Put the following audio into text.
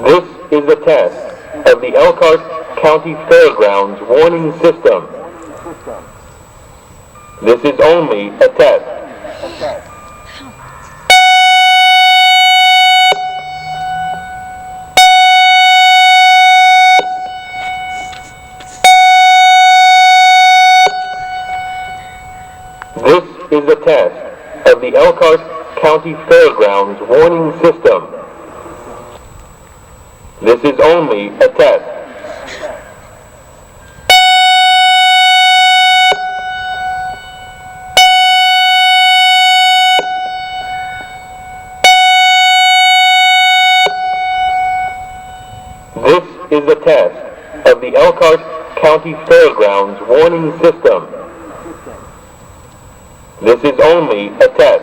This is a test of the Elkhart County Fairgrounds warning system. This is only a test. This is a test of the Elkhart County Fairgrounds warning system. This is only a test. This is a test of the Elkhart County Fairgrounds warning system. This is only a test.